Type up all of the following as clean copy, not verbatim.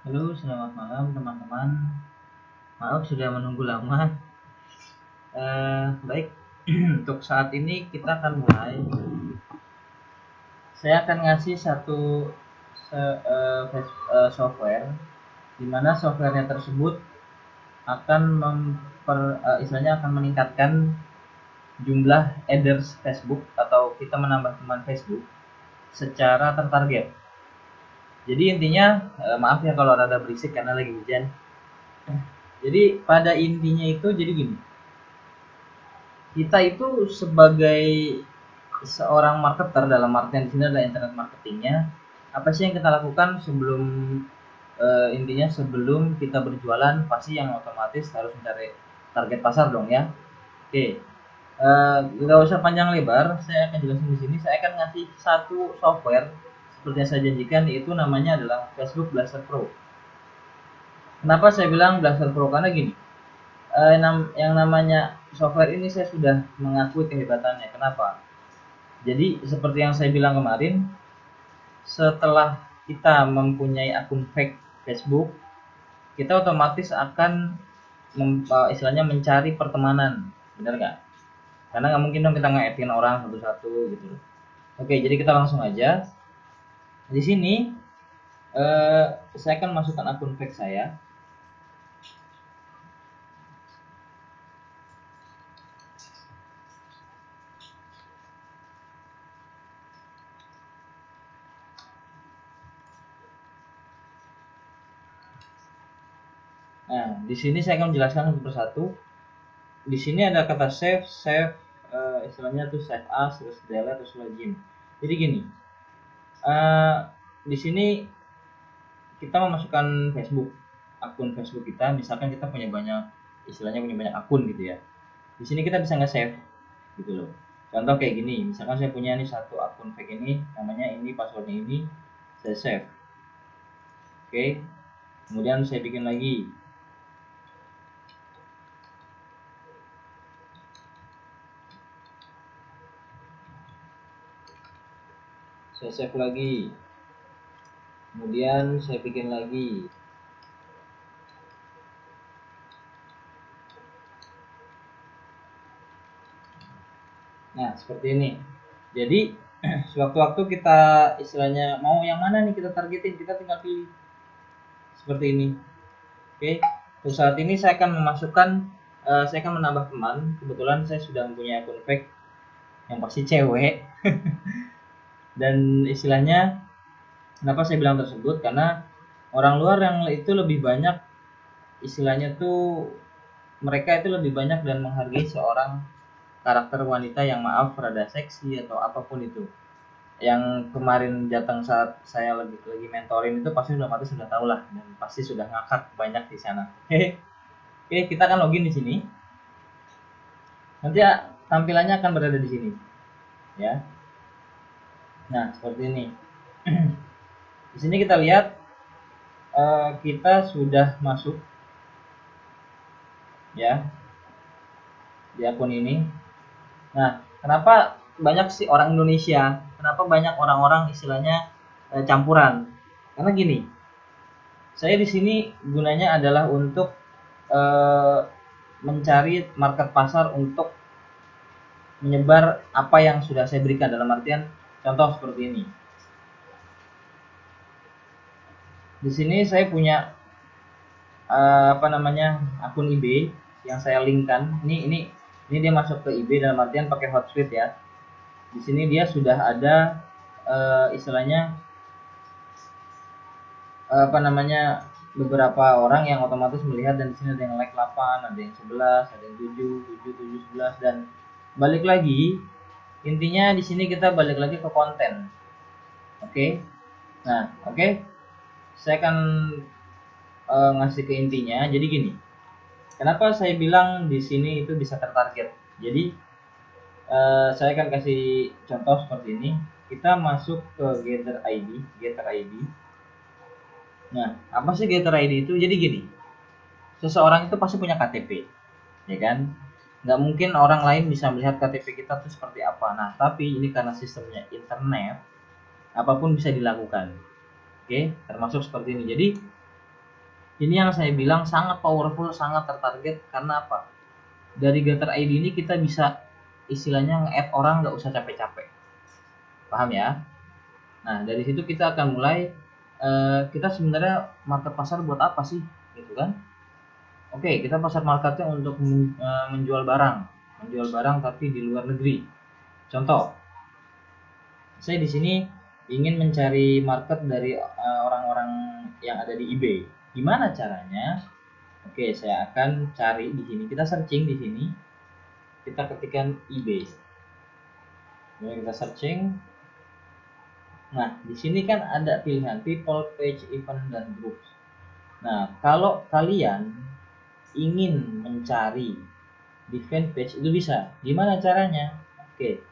Halo, selamat malam teman-teman. Maaf sudah menunggu lama. Baik, untuk saat ini kita akan mulai. Saya akan ngasih satu software, di mana softwarenya tersebut akan istilahnya akan meningkatkan jumlah adders Facebook atau kita menambah teman Facebook secara tertarget. Jadi intinya, maaf ya kalau rada berisik karena lagi hujan. Jadi pada intinya itu jadi gini, kita itu sebagai seorang marketer, dalam artian di sini adalah internet marketingnya, apa sih yang kita lakukan sebelum intinya sebelum kita berjualan, pasti yang otomatis harus mencari target pasar dong ya. Oke, nggak usah panjang lebar, saya akan jelasin di sini. Saya akan ngasih satu software seperti yang saya janjikan, yaitu namanya adalah Facebook Blaster Pro. Kenapa saya bilang Blaster Pro? Karena gini, yang namanya software ini saya sudah mengakui kehebatannya. Kenapa? Jadi seperti yang saya bilang kemarin, setelah kita mempunyai akun fake Facebook, kita otomatis akan istilahnya mencari pertemanan, benar nggak? Karena nggak mungkin dong kita nge-add-in orang satu-satu gitu. Oke, jadi kita langsung aja. Di sini saya akan masukkan akun fake saya. Nah, di sini saya akan menjelaskan satu persatu. Di sini ada kata save, istilahnya tuh save as, terus delete, terus login. Jadi gini, di sini kita memasukkan Facebook, akun Facebook kita. Misalkan kita punya banyak, istilahnya punya banyak akun gitu ya. Di sini kita bisa nge-save gitu loh. Contoh kayak gini, misalkan saya punya nih satu akun fake ini, namanya ini, passwordnya ini, saya save. Oke, kemudian saya bikin lagi. Saya save lagi. Kemudian saya bikin lagi. Nah, seperti ini. Jadi sewaktu-waktu kita istilahnya mau yang mana nih kita targetin, kita tinggal pilih seperti ini. Oke, untuk saat ini saya akan memasukkan, saya akan menambah teman. Kebetulan saya sudah mempunyai akun fake yang pasti cewek. Dan istilahnya, kenapa saya bilang tersebut? Karena orang luar yang itu lebih banyak, istilahnya tuh mereka itu lebih banyak dan menghargai seorang karakter wanita yang maaf rada seksi atau apapun itu. Yang kemarin datang saat saya lagi mentorin itu pasti sudah tahu lah, dan pasti sudah ngakak banyak di sana. Oke, kita akan login di sini. Nanti ya, tampilannya akan berada di sini, ya. Nah, seperti ini. Di sini kita lihat kita sudah masuk, ya, di akun ini. Nah, kenapa banyak sih orang Indonesia? Kenapa banyak orang-orang istilahnya campuran? Karena gini, saya di sini gunanya adalah untuk mencari market pasar untuk menyebar apa yang sudah saya berikan, dalam artian contoh seperti ini. Di sini saya punya akun eBay yang saya linkkan. Ini dia masuk ke eBay dalam artian pakai Hotsuite ya. Di sini dia sudah ada istilahnya beberapa orang yang otomatis melihat, dan di sini ada yang like 8, ada yang 11, ada yang 7, 7, 7, 11, dan balik lagi, intinya di sini kita balik lagi ke konten. Oke. Nah, oke. Saya akan ngasih ke intinya. Jadi gini. Kenapa saya bilang di sini itu bisa tertarget? Jadi saya akan kasih contoh seperti ini. Kita masuk ke Getter ID. Nah, apa sih Getter ID itu? Jadi gini, seseorang itu pasti punya KTP, ya kan? Nggak mungkin orang lain bisa melihat KTP kita tuh seperti apa. Nah, tapi ini karena sistemnya internet, apapun bisa dilakukan. Oke, termasuk seperti ini. Jadi Ini yang saya bilang sangat powerful, sangat tertarget. Karena apa? Dari Getter ID ini kita bisa istilahnya nge-add orang nggak usah capek-capek. Paham ya? Nah, dari situ kita akan mulai kita sebenarnya market pasar buat apa sih? Gitu kan? Oke, kita pasar marketnya untuk menjual barang. Menjual barang tapi di luar negeri. Contoh, saya di sini ingin mencari market dari orang-orang yang ada di eBay. Gimana caranya? Oke, saya akan cari di sini. Kita searching di sini. Kita ketikkan eBay. Kemudian kita searching. Nah, di sini kan ada pilihan people, page, event, dan groups. Nah, kalau kalian ingin mencari di fanpage itu bisa. Gimana caranya? Oke.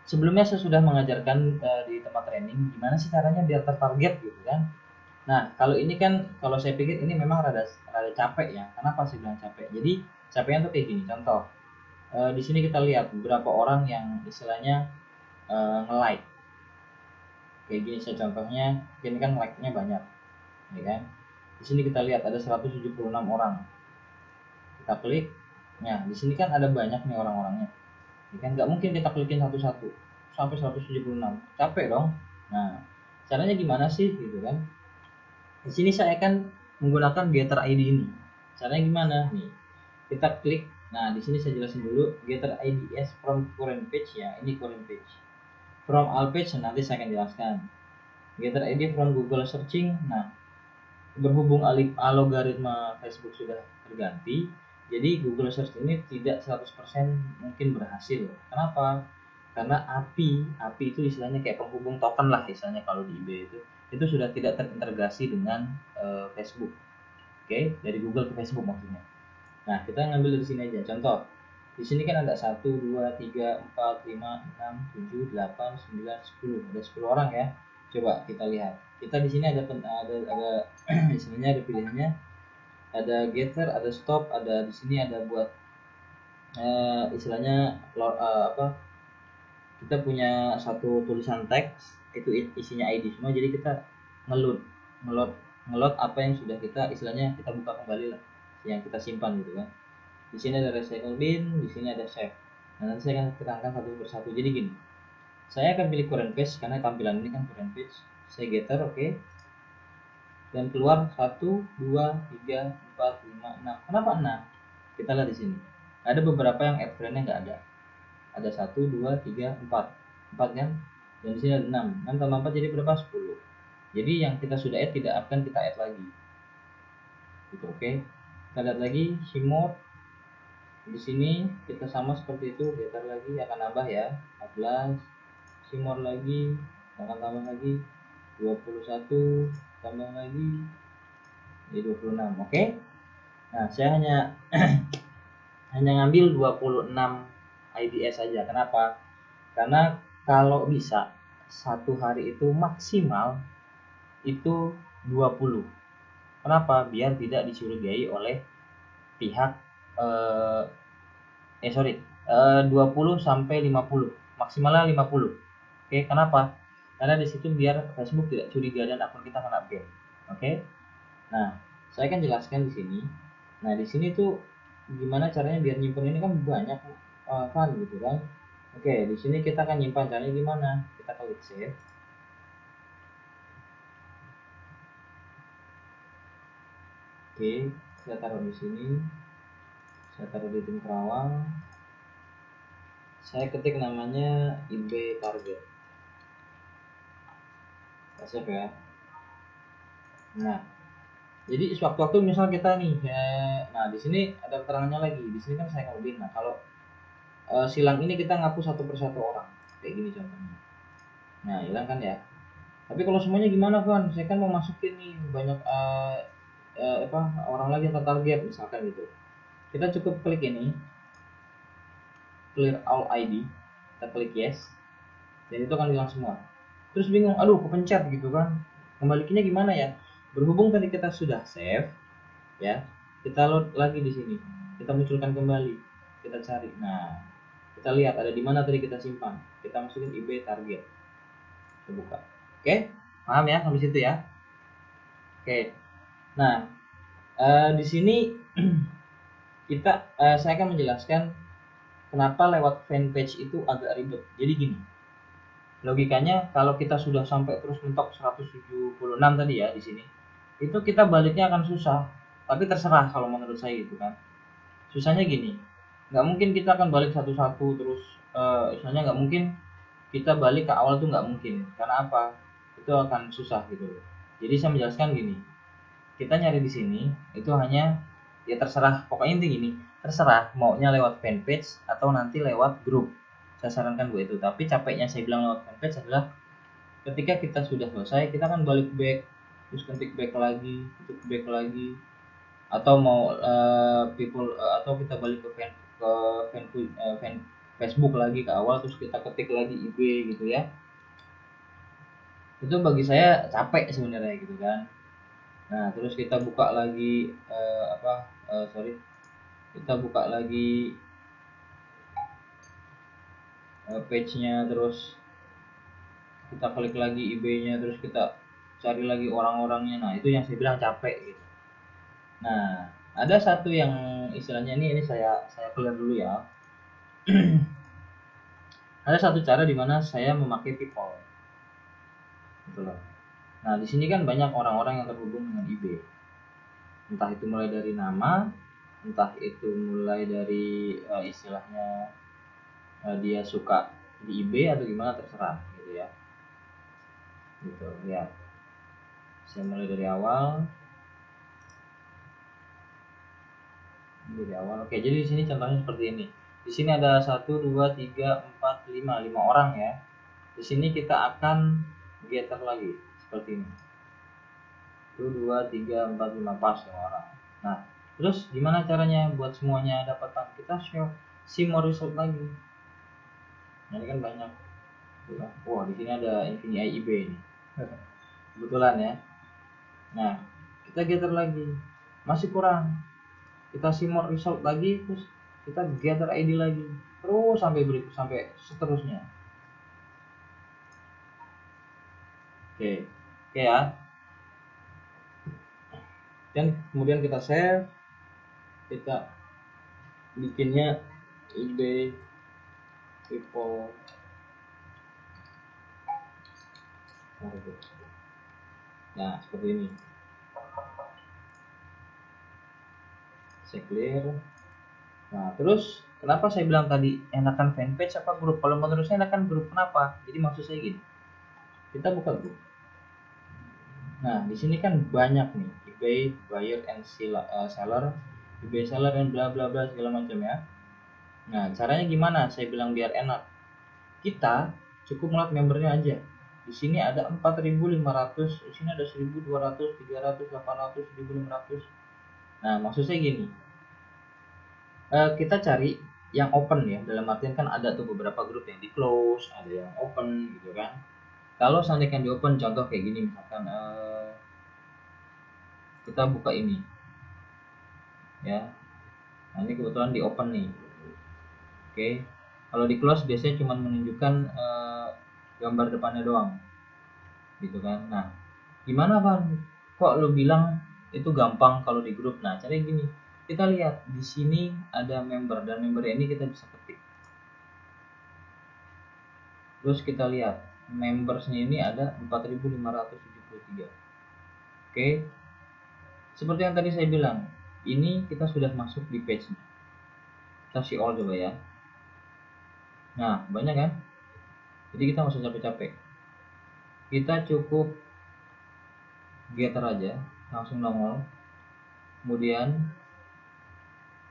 Sebelumnya saya sudah mengajarkan di tempat training gimana sih caranya biar tertarget gitu kan. Nah, kalau ini kan kalau saya pikir ini memang rada capek ya. Kenapa saya bilang capek? Jadi capeknya tuh kayak gini. Contoh, di sini kita lihat beberapa orang yang istilahnya nge-like. Kayak gini saya contohnya, ini kan like-nya banyak, ya kan? Di sini kita lihat ada 176 orang. Kita klik. Nah, di sini kan ada banyak nih orang-orangnya. Ya kan nggak mungkin kita klikin satu-satu sampai 176. Capek dong. Nah, caranya gimana sih gitu kan? Di sini saya akan menggunakan Getter ID ini. Caranya gimana? Nih, kita klik. Nah, di sini saya jelasin dulu Getter IDs from current page ya. Ini current page. From all page nanti saya akan jelaskan. Getter ID from Google searching. Nah, berhubung algoritma Facebook sudah terganti, jadi Google Search ini tidak 100% mungkin berhasil. Kenapa? Karena API itu istilahnya kayak penghubung token lah istilahnya kalau di eBay itu sudah tidak terintegrasi dengan Facebook. Oke, dari Google ke Facebook maksudnya. Nah, kita ngambil dari sini aja. Contoh, di sini kan ada 1, 2, 3, 4, 5, 6, 7, 8, 9, 10. Ada 10 orang ya. Coba kita lihat. Kita di sini ada istilahnya ada pilihannya. Ada getter, ada stop, ada di sini ada buat istilahnya apa? Kita punya satu tulisan teks itu isinya ID semua. Jadi kita ngeload ngeload ngeload apa yang sudah kita istilahnya kita buka kembali lah yang kita simpan gitu kan. Di sini ada recycle bin, di sini ada save. Nah, nanti saya akan terangkan satu persatu. Jadi gini, saya akan pilih current page karena tampilan ini kan current page. Saya getter, oke. Dan keluar 1, 2, 3, 4, 5, 6. Kenapa 6? Kita lihat di sini. Ada beberapa yang add friend-nya nggak ada. Ada 1, 2, 3, 4. 4 kan? Dan di sini ada 6. 6 tambah 4 jadi berapa? 10. Jadi yang kita sudah add tidak akan kita add lagi. Gitu, oke. Kita lihat lagi, Shimor. Di sini kita sama seperti itu, getter lagi akan nambah ya 14, simor lagi akan tambah lagi 21, tambah lagi jadi 26. Oke. Nah, saya hanya ngambil 26 IDS saja. Kenapa? Karena kalau bisa satu hari itu maksimal itu 20. Kenapa? Biar tidak dicurigai oleh pihak eh, 20 sampai 50, maksimalnya 50. Oke, kenapa? Karena di situ biar Facebook tidak curiga dan akun kita kena ban. Oke. Nah, saya akan jelaskan di sini. Nah, di sini tuh gimana caranya biar nyimpen ini kan banyak kan gitu kan. Oke, di sini kita akan nyimpan caranya gimana? Kita klik save. Oke, saya taruh di sini. Saya taruh di tim Kerawang. Saya ketik namanya eBay target. Save ya. Nah, jadi sewaktu-waktu misal kita nih nah di sini ada keterangannya lagi. Di sini kan saya ngodin. Nah, kalau silang ini kita ngapus satu persatu orang. Kayak gini contohnya. Nah, hilang kan ya. Tapi kalau semuanya gimana, Van? Saya kan mau masukin nih banyak orang lagi yang tertarget misalkan gitu. Kita cukup klik ini, clear all ID. Kita klik yes. Dan itu akan hilang semua. Terus bingung, aduh kepencet gitu kan. Kembalikannya gimana ya? Berhubung tadi kita sudah save, ya kita load lagi di sini, kita munculkan kembali, kita cari. Nah, kita lihat ada di mana tadi kita simpan, kita masukin eBay target, kita buka. Oke, paham ya sampai situ ya? Oke. Nah, di sini saya akan menjelaskan kenapa lewat fanpage itu agak ribet. Jadi gini, logikanya kalau kita sudah sampai terus mentok 176 tadi ya di sini, itu kita baliknya akan susah. Tapi terserah kalau menurut saya gitu kan. Susahnya gini, nggak mungkin kita akan balik satu-satu terus, misalnya nggak mungkin kita balik ke awal tuh, nggak mungkin. Karena apa? Itu akan susah gitu. Jadi saya menjelaskan gini, kita nyari di sini itu hanya ya terserah, pokoknya inti gini, terserah maunya lewat fanpage atau nanti lewat grup. Saya sarankan gue itu, tapi capeknya saya bilang lewat fanpage adalah ketika kita sudah selesai kita kan balik back, terus ketik back lagi, ketik back lagi, atau mau atau kita balik ke fan Facebook lagi ke awal, terus kita ketik lagi IB gitu ya. Itu bagi saya capek sebenarnya gitu kan. Nah, terus kita buka lagi kita buka lagi page-nya, terus kita klik lagi IB-nya, terus kita cari lagi orang-orangnya. Nah, itu yang saya bilang capek gitu. Nah, ada satu yang istilahnya ini saya clear dulu ya. Ada satu cara di mana saya memakai people. Gitu loh. Nah, di sini kan banyak orang-orang yang terhubung dengan IB. Entah itu mulai dari nama, entah itu mulai dari istilahnya dia suka di IB atau gimana, terserah gitu ya. Gitu ya. Saya mulai dari awal. Oke, jadi di sini contohnya seperti ini. Di sini ada 1 2 3 4 5 orang ya. Di sini kita akan getter lagi seperti ini. 1 2 3 4 5 pas 5 orang. Nah, terus gimana caranya buat semuanya dapatan? Kita see more result lagi. Nah, ini kan banyak. Wah, di sini ada Infinity IB ini. Kebetulan ya. Nah, kita getter lagi. Masih kurang. Kita see more result lagi, terus kita gather ID lagi, terus sampai seterusnya. Oke ya. Dan kemudian kita save, kita bikinnya IB people. Nah, seperti ini. Saya clear. Nah, terus kenapa saya bilang tadi enakan fanpage apa grup? Kalau menurut saya enakan grup. Kenapa? Jadi maksud saya gini, kita buka grup. Nah, di sini kan banyak nih, eBay buyer and seller, eBay seller dan bla bla bla segala macam ya. Nah, caranya gimana? Saya bilang biar enak. Kita cukup ngeliat membernya aja. Di sini ada 4.500, di sini ada 1.200, 300, 800, 1.500. Nah, maksud saya gini, kita cari yang open ya, dalam artian kan ada tuh beberapa grup yang di close, ada yang open gitu kan. Kalau seandainya di open, contoh kayak gini misalkan kita buka ini ya. Nah, ini kebetulan di open nih. Oke. Kalau di close biasanya cuma menunjukkan gambar depannya doang. Gitu kan. Nah, gimana Van? Kok lu bilang itu gampang kalau di grup? Nah, caranya gini. Kita lihat di sini ada member, dan member ini kita bisa ketik. Terus kita lihat membersnya ini ada 4.573. Oke. Seperti yang tadi saya bilang, ini kita sudah masuk di page-nya. Kita see all coba ya. Nah, banyak kan? Jadi kita nggak usah capek-capek. Kita cukup getter aja, langsung nongol. Kemudian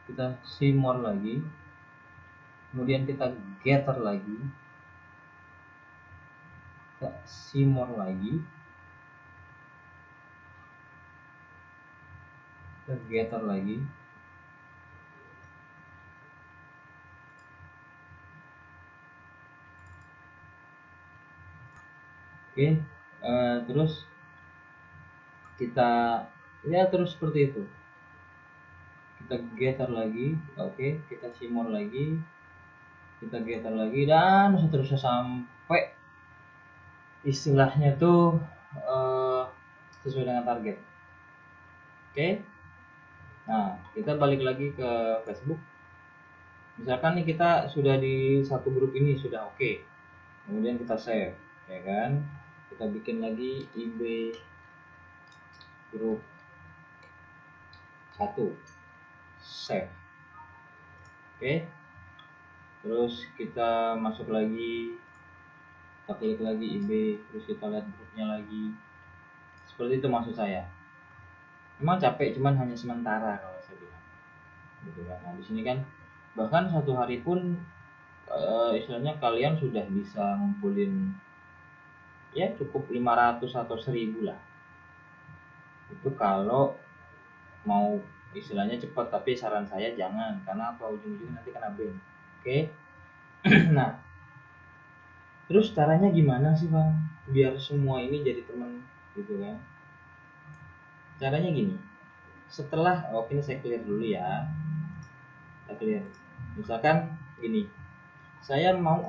kita see more lagi. Kemudian kita getter lagi. Kita see more lagi. Kita getter lagi. Oke, terus kita ya terus seperti itu. Kita getter lagi, oke, kita see more lagi, kita getter lagi, dan seterusnya sampai istilahnya tuh sesuai dengan target. Oke. Nah, kita balik lagi ke Facebook. Misalkan nih kita sudah di satu grup ini sudah oke. Kemudian kita save, ya kan? Kita bikin lagi IB grup 1. Save. Oke. Terus kita masuk lagi, kita klik lagi IB, terus kita lihat grupnya lagi. Seperti itu maksud saya. Memang capek, cuman hanya sementara kalau saya bilang. Gitu kan. Nah, di sini kan bahkan satu hari pun istilahnya kalian sudah bisa ngumpulin ya cukup 500 atau 1000 lah. Itu kalau mau istilahnya cepat, tapi saran saya jangan, karena apa, ujung-ujungnya nanti kena ban. Oke. Nah, terus caranya gimana sih Bang biar semua ini jadi teman gitu kan? Caranya gini, setelah ini saya clear dulu ya, saya clear. Misalkan gini, saya mau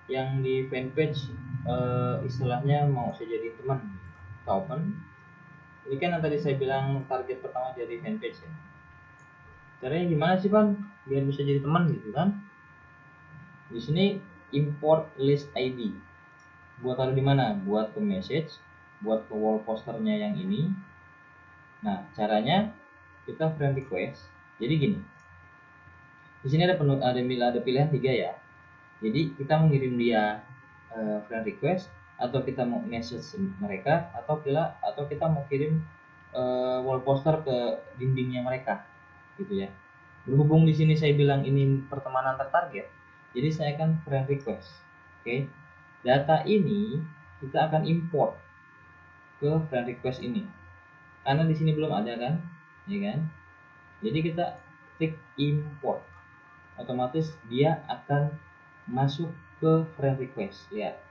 yang di fanpage istilahnya mau saya jadi teman, kita open. Ini kan yang tadi saya bilang target pertama dari fanpage ya. Caranya gimana sih Bang biar bisa jadi teman gitu kan? Di sini import list ID. Buat taruh di mana? Buat ke message, buat ke wall posternya yang ini. Nah, caranya kita friend request. Jadi gini. Di sini ada pilihan 3 ya. Jadi kita mengirim dia friend request, atau kita mau message mereka, atau kita mau kirim wall poster ke dindingnya mereka gitu ya. Berhubung di sini saya bilang ini pertemanan tertarget, jadi saya akan friend request. Oke. Data ini kita akan import ke friend request ini. Karena di sini belum ada kan? Ya kan? Jadi kita klik import. Otomatis dia akan masuk ke friend request. Lihat.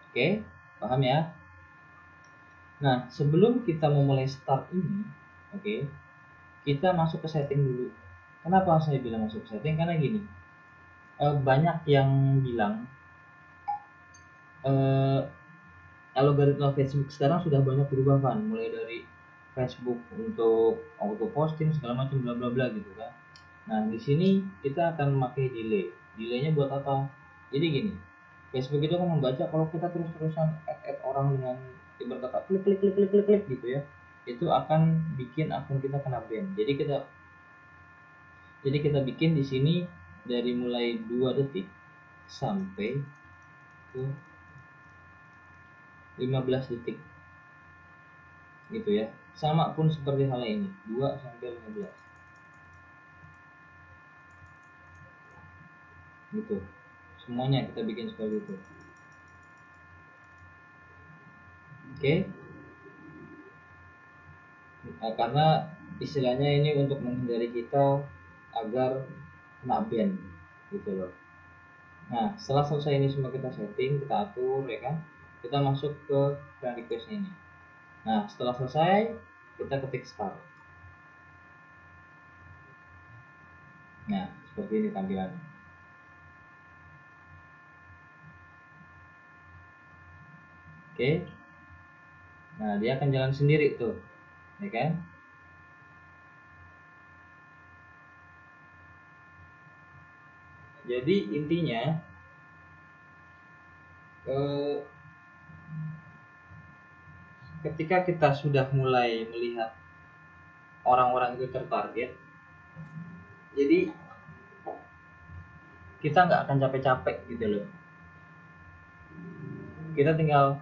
Oke, paham ya? Nah, sebelum kita memulai start ini, oke, kita masuk ke setting dulu. Kenapa saya bilang masuk ke setting? Karena gini, banyak yang bilang algoritma Facebook sekarang sudah banyak berubah kan, mulai dari Facebook untuk auto posting segala macam bla bla bla gitu kan. Nah, di sini kita akan memakai delay. Delaynya buat apa? Jadi gini, Facebook itu akan membaca kalau kita terus-terusan add orang dengan ibarat kata klik klik klik klik klik klik gitu ya. Itu akan bikin akun kita kena ban. Jadi kita bikin di sini dari mulai 2 detik sampai ke 15 detik. Gitu ya. Sama pun seperti hal ini, 2 sampai 15. Gitu. Semuanya kita bikin seperti itu. Oke. Nah, karena istilahnya ini untuk menghindari kita agar kena ban gitu loh. Nah, setelah selesai ini semua kita setting, kita atur ya kan, kita masuk ke friend request ini. Nah, setelah selesai kita ketik start. Nah, seperti ini tampilannya. Oke. Nah, dia akan jalan sendiri tuh, ya kan? Jadi intinya ketika kita sudah mulai melihat orang-orang itu tertarget, jadi kita nggak akan capek-capek gitu loh. Kita tinggal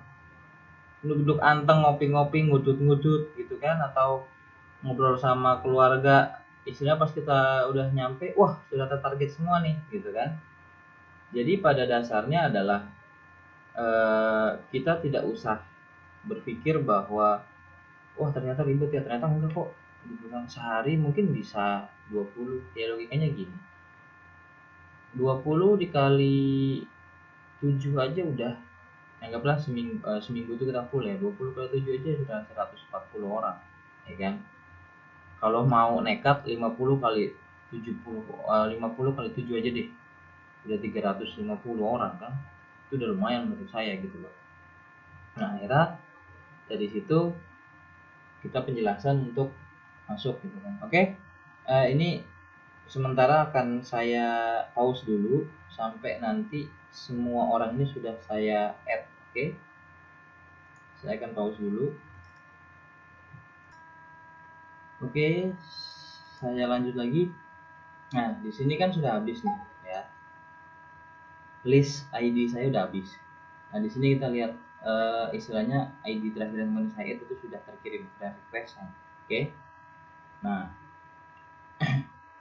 duduk anteng ngopi-ngopi ngudut-ngudut gitu kan, atau ngobrol sama keluarga, istilahnya pas kita udah nyampe wah sudah tertarget semua nih gitu kan. Jadi pada dasarnya adalah kita tidak usah berpikir bahwa wah ternyata ribet ya, ternyata enggak kok, dibilang sehari mungkin bisa 20. Ya logikanya gini, 20 dikali 7 aja udah, anggaplah seminggu itu kita full ya, 20 kali 7 aja sudah 140 orang ya kan. Kalau mau nekat 50 kali 70, 50 kali 7 aja deh, udah 350 orang kan, itu udah lumayan menurut saya gitu loh. Nah, akhirnya dari situ kita penjelasan untuk masuk gitu kan. Oke. Ini sementara akan saya pause dulu sampai nanti semua orang ini sudah saya add. Oke. Saya akan pause dulu. Oke, saya lanjut lagi. Nah, di sini kan sudah habis nih ya. List ID saya udah habis. Nah, di sini kita lihat istilahnya ID terakhir yang saya itu sudah terkirim friend request. Oke. Nah,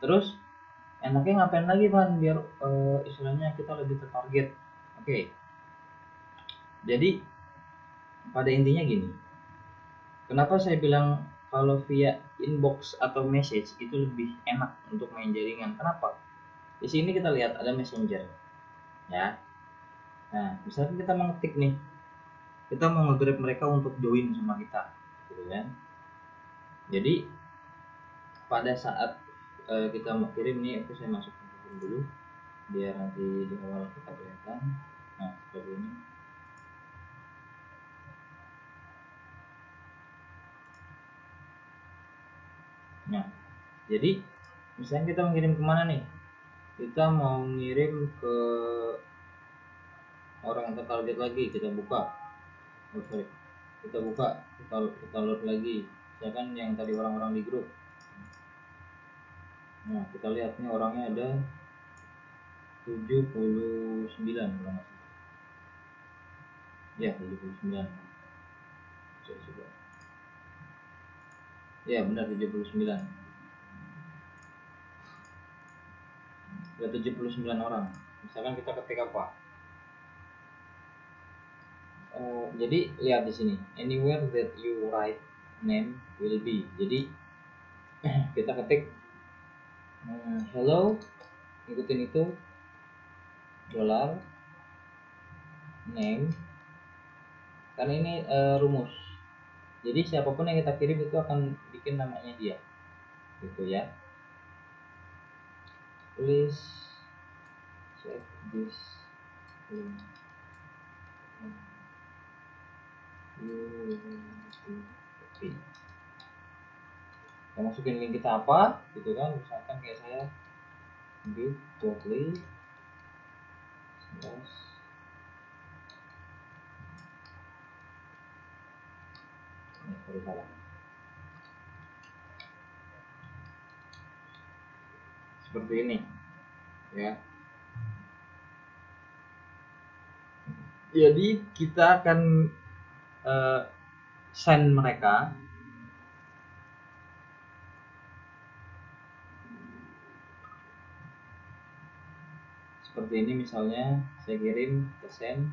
terus enaknya ngapain lagi Van biar istilahnya kita lebih tertarget. Oke. Jadi pada intinya gini. Kenapa saya bilang kalau via inbox atau message itu lebih enak untuk main jaringan? Kenapa? Di sini kita lihat ada messenger, ya. Nah, misalnya kita mengetik nih, kita mau nge-grab mereka untuk join sama kita, gitu kan? Jadi pada saat kita mau kirim nih, aku saya masuk dulu, biar nanti di awal kita kelihatan. Nah, seperti ini. Nah, jadi misalnya kita mengirim kemana nih? Kita mau ngirim ke orang yang tertarget lagi, kita buka. Oh, sorry. Kita buka, kita load lagi. Misalkan yang tadi orang-orang di grup. Nah, kita lihat nih orangnya ada 79 kalau nggak salah. Ya, 79. Coba. Ya, benar 79. Ada 79 orang. Misalkan kita ketik apa? Jadi lihat di sini. Anywhere that you write name will be. Jadi kita ketik hello, ikutin itu dollar name, karena ini rumus. Jadi siapapun yang kita kirim itu akan bikin namanya dia, gitu ya. Please check this link. Kita masukin link kita apa, gitu kan? Misalkan kayak saya bit.ly salah. Seperti ini, ya. Jadi kita akan send mereka seperti ini. Misalnya saya kirim ke send.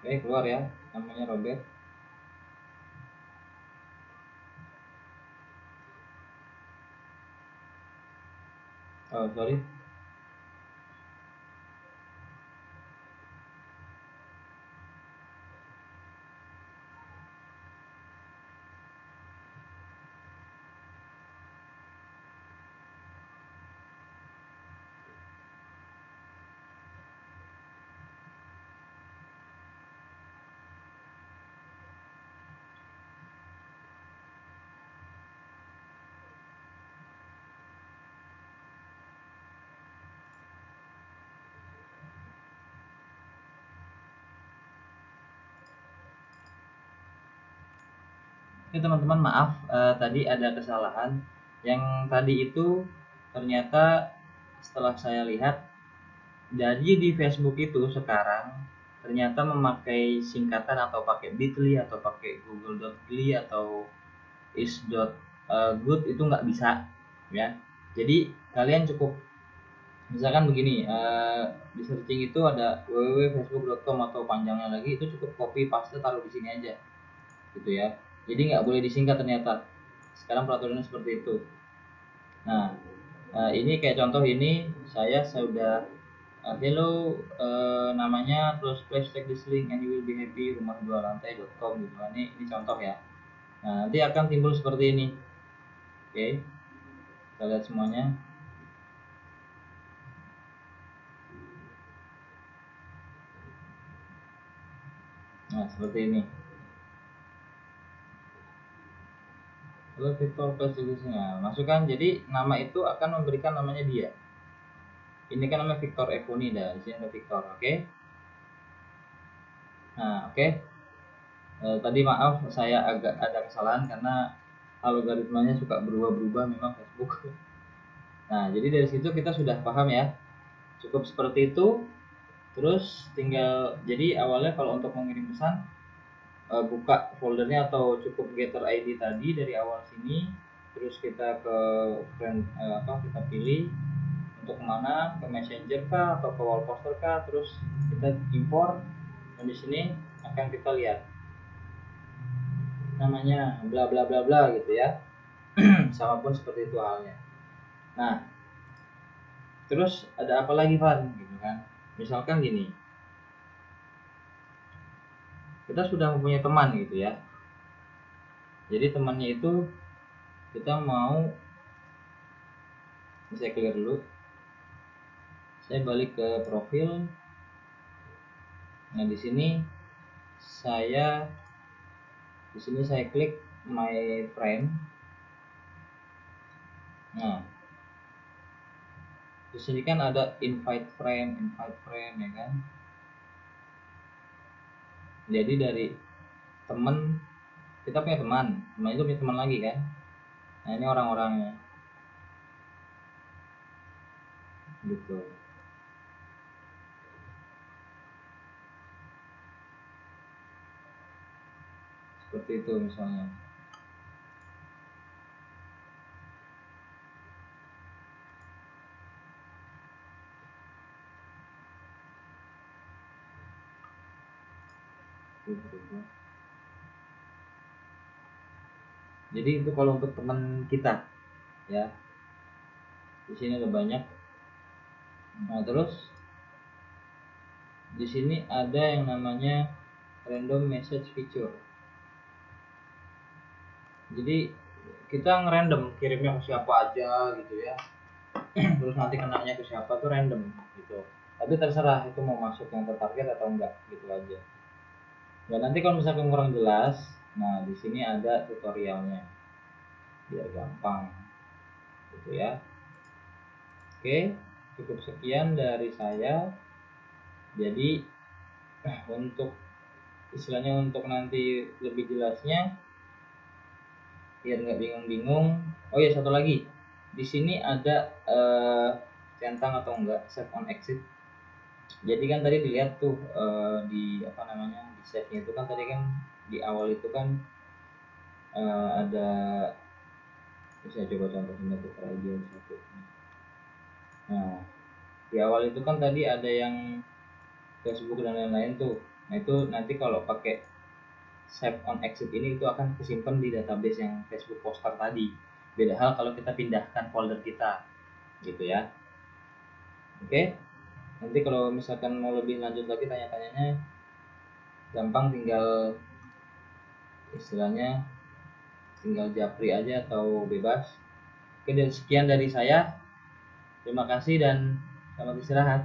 Oke, keluar ya, namanya Robert. Oh, sorry. Oke teman-teman, maaf tadi ada kesalahan. Yang tadi itu ternyata setelah saya lihat, jadi di Facebook itu sekarang ternyata memakai singkatan atau pakai bit.ly atau pakai google.ly atau is.good itu nggak bisa ya. Jadi kalian cukup misalkan begini, di searching itu ada www.facebook.com atau panjangnya lagi, itu cukup copy paste taruh di sini aja gitu ya. Jadi nggak boleh disingkat ternyata. Sekarang peraturannya seperti itu. Nah, ini kayak contoh ini saya sudah hello namanya, terus please check this link and you will be happy, rumah 2 lantai.com gitu. Ini contoh ya. Nah, nanti akan timbul seperti ini. Oke, kita lihat semuanya. Nah, seperti ini. Lalu Victor Nah, masukkan. Jadi nama itu akan memberikan namanya dia. Ini kan namanya Victor Efonida. Di sini ada Victor, oke? Nah, oke. Tadi maaf saya agak ada kesalahan karena algoritmanya suka berubah-berubah memang Facebook. Nah, jadi dari situ kita sudah paham ya. Cukup seperti itu. Terus tinggal, jadi awalnya kalau untuk mengirim pesan, buka foldernya atau cukup getter ID tadi dari awal sini, terus kita ke friend, kita pilih untuk kemana, ke messenger kah atau ke wall poster kah, terus kita import, dan di sini akan kita lihat namanya bla bla bla bla gitu ya. Sama pun seperti itu halnya. Nah, terus ada apa lagi Van gitu kan, misalkan gini, kita sudah mempunyai teman gitu ya. Jadi temannya itu kita mau, saya clear dulu, saya balik ke profil. Nah, di sini saya klik my friend. Nah, di sini kan ada invite friend ya kan. Jadi dari teman, kita punya teman itu punya teman lagi kan. Nah, ini orang-orangnya gitu. Seperti itu misalnya. Jadi itu kalau untuk teman kita ya. Di sini ada banyak. Nah, terus di sini ada yang namanya random message feature. Jadi kita ngerandom kirimnya ke siapa aja gitu ya. Terus nanti kenanya ke siapa tuh random gitu. Tapi terserah itu mau masuk yang tertarget atau enggak gitu aja. Dan nanti kalau misalkan kurang jelas, nah di sini ada tutorialnya biar gampang gitu ya. Oke, cukup sekian dari saya. Jadi untuk istilahnya, untuk nanti lebih jelasnya biar nggak bingung-bingung. Oh ya, satu lagi, di sini ada centang atau enggak save on exit. Jadi kan tadi dilihat tuh di apa namanya, di save nya itu kan tadi kan di awal itu kan ada, saya coba contohin satu aja satu. Nah, di awal itu kan tadi ada yang Facebook dan lain-lain tuh. Nah, itu nanti kalau pakai save on exit ini itu akan kesimpan di database yang Facebook poster tadi. Beda hal kalau kita pindahkan folder kita gitu ya. Oke, nanti kalau misalkan mau lebih lanjut lagi tanya-tanyanya, gampang, tinggal istilahnya tinggal japri aja atau bebas. Oke, dan sekian dari saya. Terima kasih dan selamat istirahat.